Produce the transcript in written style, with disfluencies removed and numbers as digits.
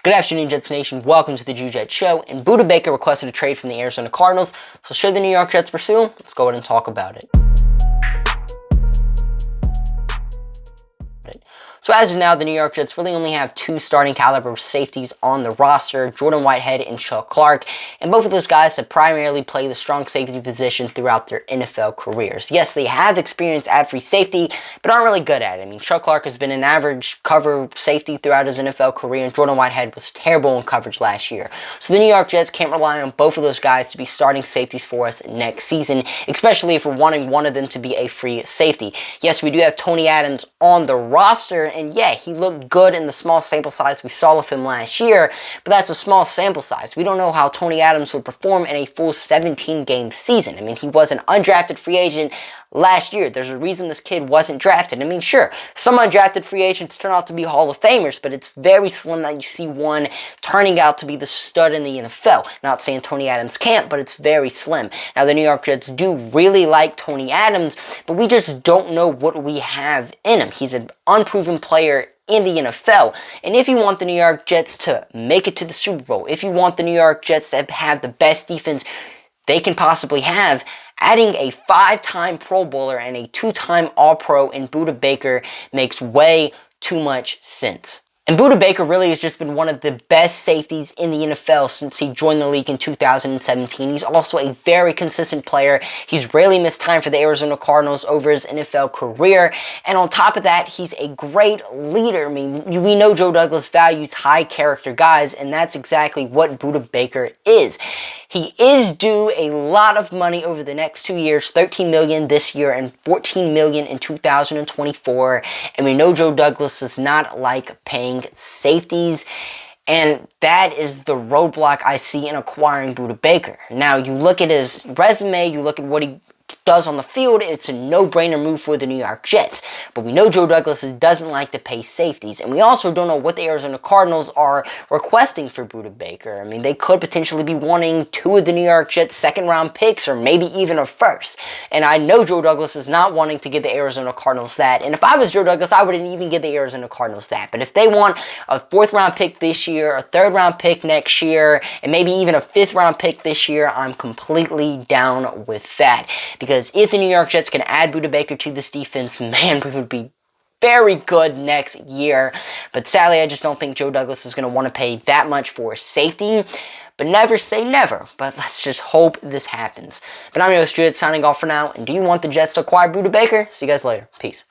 Good afternoon, Jets Nation. Welcome to the Jets Show. And Budda Baker requested a trade from the Arizona Cardinals. So should the New York Jets pursue him? Let's go ahead and talk about it. So as of now, the New York Jets really only have two starting caliber safeties on the roster, Jordan Whitehead and Chuck Clark, and both of those guys have primarily played the strong safety position throughout their NFL careers. Yes, they have experience at free safety, but aren't really good at it. I mean, Chuck Clark has been an average cover safety throughout his NFL career, and Jordan Whitehead was terrible in coverage last year. So the New York Jets can't rely on both of those guys to be starting safeties for us next season, especially if we're wanting one of them to be a free safety. Yes, we do have Tony Adams on the roster, and yeah, he looked good in the small sample size we saw of him last year, but that's a small sample size. We don't know how Tony Adams would perform in a full 17-game season. I mean, he was an undrafted free agent last year. There's a reason this kid wasn't drafted. I mean, sure, some undrafted free agents turn out to be Hall of Famers, but it's very slim that you see one turning out to be the stud in the NFL. Not saying Tony Adams can't, but it's very slim. Now, the New York Jets do really like Tony Adams, but we just don't know what we have in him. He's an unproven player in the NFL. And if you want the New York Jets to make it to the Super Bowl, if you want the New York Jets to have the best defense they can possibly have, adding a 5-time Pro Bowler and a 2-time All-Pro in Budda Baker makes way too much sense. And Budda Baker really has just been one of the best safeties in the NFL since he joined the league in 2017. He's also a very consistent player. He's rarely missed time for the Arizona Cardinals over his NFL career. And on top of that, he's a great leader. I mean, we know Joe Douglas values high character guys, and that's exactly what Budda Baker is. He is due a lot of money over the next 2 years, $13 million this year and $14 million in 2024. And we know Joe Douglas does not like paying safeties, and that is the roadblock I see in acquiring Budda Baker. Now, you look at his resume, you look at what he does on the field, it's a no-brainer move for the New York Jets. But we know Joe Douglas doesn't like to pay safeties, and we also don't know what the Arizona Cardinals are requesting for Budda Baker. I mean, they could potentially be wanting 2 of the New York Jets' second-round picks, or maybe even a first. And I know Joe Douglas is not wanting to give the Arizona Cardinals that. And if I was Joe Douglas, I wouldn't even give the Arizona Cardinals that. But if they want a 4th-round pick this year, a 3rd-round pick next year, and maybe even a 5th-round pick this year, I'm completely down with that. Because if the New York Jets can add Budda Baker to this defense, man, we would be very good next year. But sadly, I just don't think Joe Douglas is going to want to pay that much for safety. But never say never. But let's just hope this happens. But I'm your host, Jet, signing off for now. And do you want the Jets to acquire Budda Baker? See you guys later. Peace.